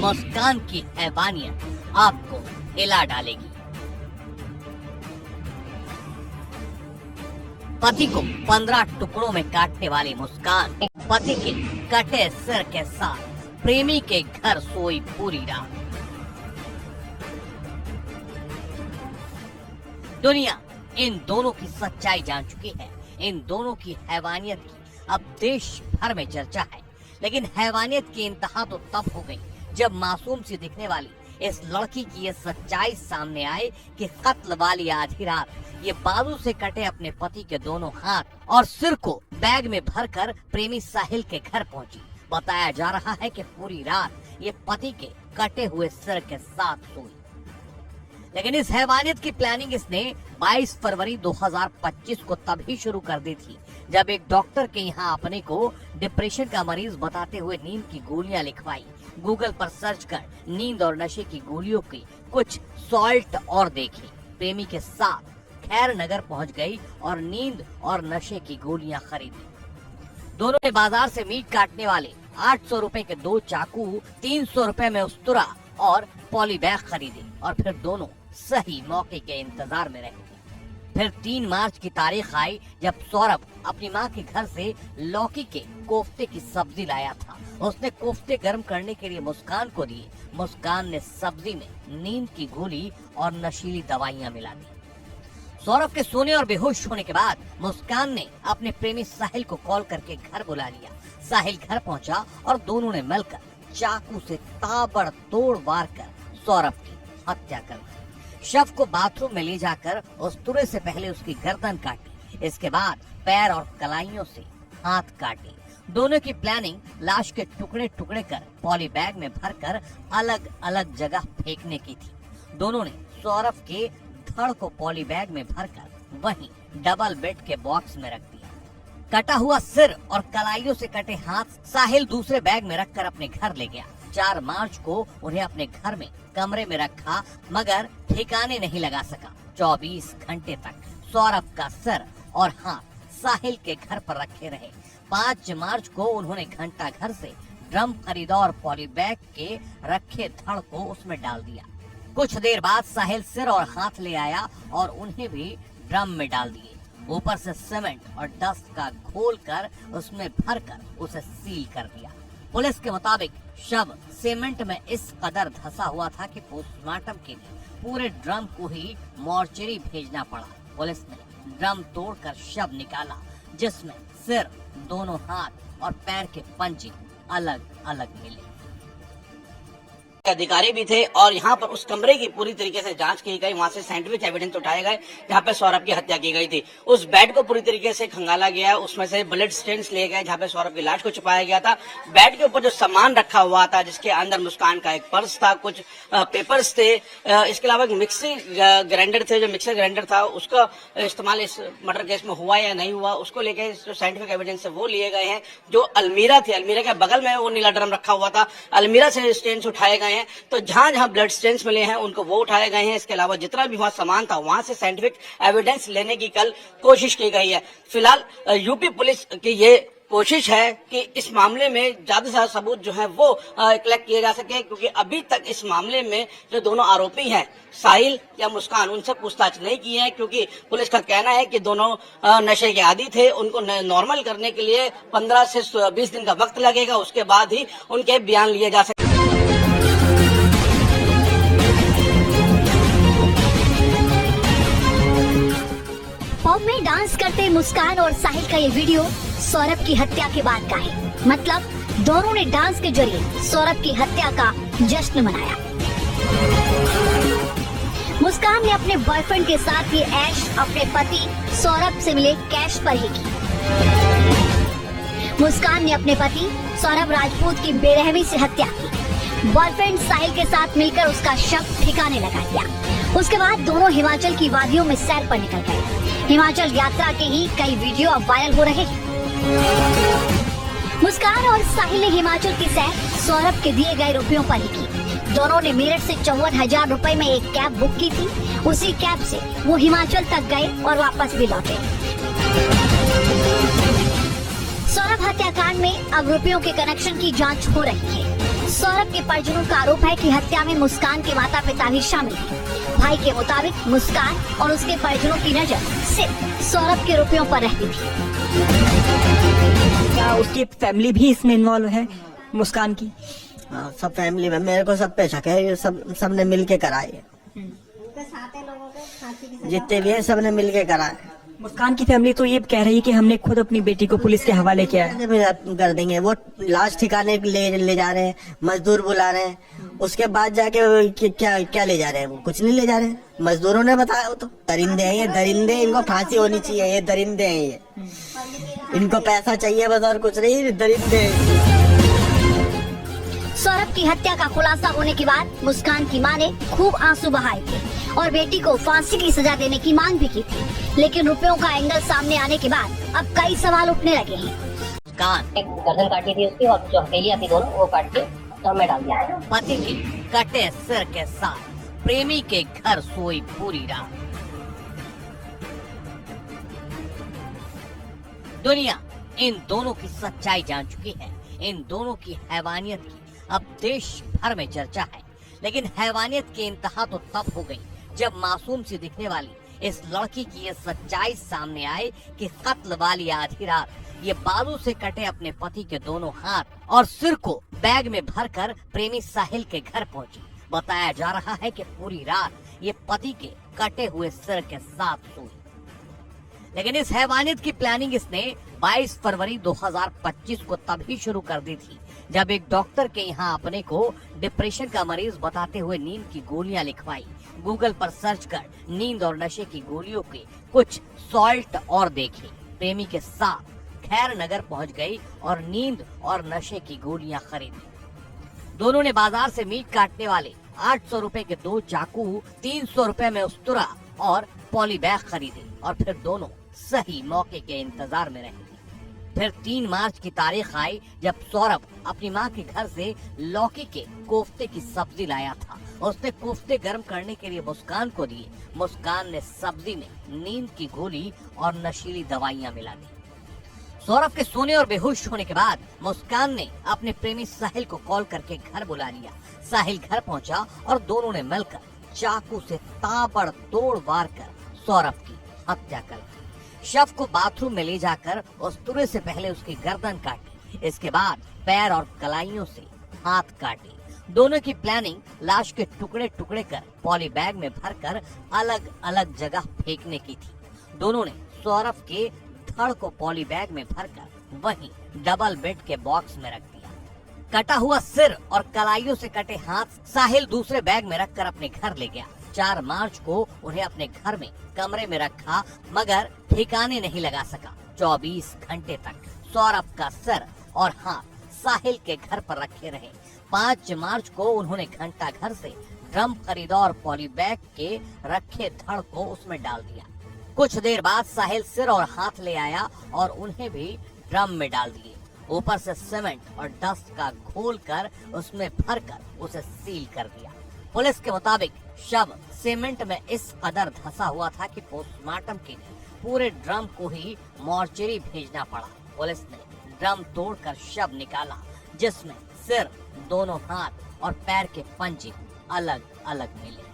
मुस्कान की हैवानियत आपको हिला डालेगी। पति को 15 टुकड़ों में काटने वाली मुस्कान पति के कटे सिर के साथ प्रेमी के घर सोई पूरी रात। दुनिया इन दोनों की सच्चाई जान चुकी है। इन दोनों की हैवानियत की अब देश भर में चर्चा है। लेकिन हैवानियत की इंतहा तो तब हो गई जब मासूम सी दिखने वाली इस लड़की की ये सच्चाई सामने आए कि कत्ल वाली आधी रात ये बाजू से कटे अपने पति के दोनों हाथ और सिर को बैग में भरकर प्रेमी साहिल के घर पहुंची। बताया जा रहा है कि पूरी रात ये पति के कटे हुए सिर के साथ सोई। लेकिन इस हैवानियत की प्लानिंग इसने 22 फरवरी 2025 को तभी शुरू कर दी थी जब एक डॉक्टर के यहाँ अपने को डिप्रेशन का मरीज बताते हुए नींद की गोलियां लिखवाई। गूगल पर सर्च कर नींद और नशे की गोलियों की कुछ सॉल्ट और देखी। प्रेमी के साथ खैर नगर पहुँच गई और नींद और नशे की गोलियां खरीदी। दोनों ने बाजार से मीट काटने वाले 800 रुपए के 2 चाकू, 300 रुपए में उस्तरा और पॉली बैग खरीदे और फिर दोनों सही मौके के इंतजार में रहे। फिर 3 मार्च की तारीख आई जब सौरभ अपनी माँ के घर से लौकी के कोफ्ते की सब्जी लाया था। उसने कोफ्ते गर्म करने के लिए मुस्कान को दिए। मुस्कान ने सब्जी में नींद की गोली और नशीली दवाइयाँ मिला दी। सौरभ के सोने और बेहोश होने के बाद मुस्कान ने अपने प्रेमी साहिल को कॉल करके घर बुला लिया। साहिल घर पहुंचा और दोनों ने मिलकर चाकू से ताबड़तोड़ वार कर सौरभ की हत्या कर दी। शव को बाथरूम में ले जाकर उस्तरे से पहले उसकी गर्दन काटी। इसके बाद पैर और कलाइयों से हाथ काटे। दोनों की प्लानिंग लाश के टुकड़े टुकड़े कर पॉली बैग में भरकर अलग अलग जगह फेंकने की थी। दोनों ने सौरभ के धड़ को पॉली बैग में भरकर वहीं डबल बेड के बॉक्स में रख दिया। कटा हुआ सिर और कलाइयों से कटे हाथ साहिल दूसरे बैग में रखकर अपने घर ले गया। 4 मार्च को उन्हें अपने घर में कमरे में रखा मगर ठिकाने नहीं लगा सका। 24 घंटे तक सौरभ का सिर और हाथ साहिल के घर पर रखे रहे। 5 मार्च को उन्होंने घंटा घर से ड्रम खरीदा और पॉली बैग के रखे धड़ को उसमें डाल दिया। कुछ देर बाद साहिल सिर और हाथ ले आया और उन्हें भी ड्रम में डाल दिए। ऊपर से सीमेंट और डस्ट का घोल कर उसमें भरकर उसे सील कर दिया। पुलिस के मुताबिक शव सीमेंट में इस कदर धंसा हुआ था कि पोस्टमार्टम के लिए पूरे ड्रम को ही मॉर्चरी भेजना पड़ा। पुलिस ने ड्रम तोड़कर शव निकाला जिसमें सिर, दोनों हाथ और पैर के पंजे अलग अलग मिले। अधिकारी भी थे और यहाँ पर उस कमरे की पूरी तरीके से जांच की गई। वहां से साइंटिफिक एविडेंस उठाए गए जहाँ पे सौरभ की हत्या की गई थी। उस बेड को पूरी तरीके से खंगाला गया, उसमें से ब्लड स्टेन्स लिए गए जहाँ पे सौरभ की लाश को छुपाया गया था। बेड के ऊपर जो सामान रखा हुआ था जिसके अंदर मुस्कान का एक पर्स था, कुछ पेपर्स थे, इसके अलावा एक मिक्सी ग्राइंडर थे। जो मिक्सर ग्राइंडर था उसका इस्तेमाल इस मर्डर केस में हुआ या नहीं हुआ उसको लेकर जो साइंटिफिक एविडेंस है वो लिए गए हैं। जो अलमीरा थी, अलमीरा के बगल में वो नीला ड्रम रखा हुआ था, अलमीरा से स्टेन्स उठाए गए हैं। तो जहां जहां ब्लड स्टेन्स मिले हैं उनको वो उठाए गए हैं। इसके अलावा जितना भी वहां सामान था वहां से साइंटिफिक एविडेंस लेने की कल कोशिश की गई है। फिलहाल यूपी पुलिस की ये कोशिश है कि इस मामले में ज्यादा से ज्यादा सबूत जो है वो कलेक्ट किए जा सके, क्योंकि अभी तक इस मामले में जो दोनों आरोपी हैं साहिल या मुस्कान उनसे पूछताछ नहीं की है, क्योंकि पुलिस का कहना है कि दोनों नशे के आदी थे। उनको नॉर्मल करने के लिए 15 से 20 दिन का वक्त लगेगा, उसके बाद ही उनके बयान लिए जा सके। पब में डांस करते मुस्कान और साहिल का ये वीडियो सौरभ की हत्या के बाद का है। मतलब दोनों ने डांस के जरिए सौरभ की हत्या का जश्न मनाया। मुस्कान ने अपने बॉयफ्रेंड के साथ ये ऐश अपने पति सौरभ से मिले कैश पर ही की। मुस्कान ने अपने पति सौरभ राजपूत की बेरहमी से हत्या की। बॉयफ्रेंड साहिल के साथ मिलकर उसका शव ठिकाने लगा दिया। उसके बाद दोनों हिमाचल की वादियों में सैर पर निकल गए। हिमाचल यात्रा के ही कई वीडियो अब वायरल हो रहे हैं। मुस्कान और साहिल ने हिमाचल की सैर सौरभ के दिए गए रुपयों पर ही की। दोनों ने मेरठ से 54,000 रुपए में एक कैब बुक की थी। उसी कैब से वो हिमाचल तक गए और वापस भी लौटे। सौरभ हत्याकांड में अब रुपयों के कनेक्शन की जांच हो रही है। सौरभ के परिजनों का आरोप है कि हत्या में मुस्कान के माता पिता भी शामिल हैं। भाई के मुताबिक मुस्कान और उसके परिजनों की नजर सिर्फ सौरभ के रुपयों पर रहती थी। क्या उसकी फैमिली भी इसमें इन्वॉल्व है, मुस्कान की? हाँ, सब फैमिली में मेरे को सब पे शक है, ये सबने मिल के कराई है। जितने भी है सबने मिल के कराए। मुस्कान की फैमिली तो ये कह रही है कि हमने खुद अपनी बेटी को पुलिस के हवाले किया है। कर देंगे, वो लाश ठिकाने ले जा रहे हैं, मजदूर बुला रहे हैं, उसके बाद जाके क्या ले जा रहे हैं? वो कुछ नहीं ले जा रहे हैं, मजदूरों ने बताया। वो तो दरिंदे हैं, ये दरिंदे, इनको फांसी होनी चाहिए। ये दरिंदे हैं, ये इनको पैसा चाहिए बस और कुछ नहीं, दरिंदे। सौरभ की हत्या का खुलासा होने के बाद मुस्कान की मां ने खूब आंसू बहाए थे और बेटी को फांसी की सजा देने की मांग भी की थी, लेकिन रुपयों का एंगल सामने आने के बाद अब कई सवाल उठने लगे हैं। मुस्कान एक गर्दन काटी थी उसकी और जो हथेलियां थी दोनों वो काट के दम में डाल दिया। पति के कटे सिर के साथ प्रेमी के घर सोई पूरी रात। दुनिया इन दोनों की सच्चाई जान चुकी है। इन दोनों की हैवानियत की अब देश भर में चर्चा है, लेकिन हैवानियत की इंतहा तो तब हो गई जब मासूम सी दिखने वाली इस लड़की की ये सच्चाई सामने आए कि कत्ल वाली आधी रात ये बालू से कटे अपने पति के दोनों हाथ और सिर को बैग में भरकर प्रेमी साहिल के घर पहुंची। बताया जा रहा है कि पूरी रात ये पति के कटे हुए सिर के साथ सोई। लेकिन इस हैवानियत की प्लानिंग इसने 22 फरवरी 2025 को तभी शुरू कर दी थी जब एक डॉक्टर के यहाँ अपने को डिप्रेशन का मरीज बताते हुए नींद की गोलियां लिखवाई। गूगल पर सर्च कर नींद और नशे की गोलियों के कुछ सॉल्ट और देखे। प्रेमी के साथ खैर नगर पहुंच गई और नींद और नशे की गोलियां खरीदी। दोनों ने बाजार से मीट काटने वाले 800 रुपए के 2 चाकू, 300 रुपए में उस्तरा और पॉली बैग खरीदे और फिर दोनों सही मौके के इंतजार में रहे। फिर 3 मार्च की तारीख आई जब सौरभ अपनी मां के घर से लौकी के कोफ्ते की सब्जी लाया था। उसने कोफ्ते गर्म करने के लिए मुस्कान को दिए। मुस्कान ने सब्जी में नींद की गोली और नशीली दवाइयां मिला दी। सौरभ के सोने और बेहोश होने के बाद मुस्कान ने अपने प्रेमी साहिल को कॉल करके घर बुला लिया। साहिल घर पहुंचा और दोनों ने मिलकर चाकू से ताबड़तोड़ वार कर सौरभ की हत्या कर दी। शव को बाथरूम में ले जाकर उस्तरे से पहले उसकी गर्दन काटी, इसके बाद पैर और कलाइयों से हाथ काटे। दोनों की प्लानिंग लाश के टुकड़े टुकड़े कर पॉली बैग में भरकर अलग अलग जगह फेंकने की थी। दोनों ने सौरभ के धड़ को पॉली बैग में भरकर वहीं डबल बेड के बॉक्स में रख दिया। कटा हुआ सिर और कलाइयों से कटे हाथ साहिल दूसरे बैग में रखकर अपने घर ले गया। 4 मार्च को उन्हें अपने घर में कमरे में रखा, मगर ठिकाने नहीं लगा सका। 24 घंटे तक सौरभ का सिर और हाथ साहिल के घर पर रखे रहे। 5 मार्च को उन्होंने घंटा घर से ड्रम खरीदा और पॉली बैग के रखे धड़ को उसमें डाल दिया। कुछ देर बाद साहिल सिर और हाथ ले आया और उन्हें भी ड्रम में डाल दिए। ऊपर से सीमेंट और डस्ट का घोल कर उसमें भरकर उसे सील कर दिया। पुलिस के मुताबिक शव सीमेंट में इस कदर धंसा हुआ था कि पोस्टमार्टम के लिए पूरे ड्रम को ही मॉर्चरी भेजना पड़ा। पुलिस ने ड्रम तोड़कर शव निकाला, जिसमें सिर, दोनों हाथ और पैर के पंजे अलग अलग मिले।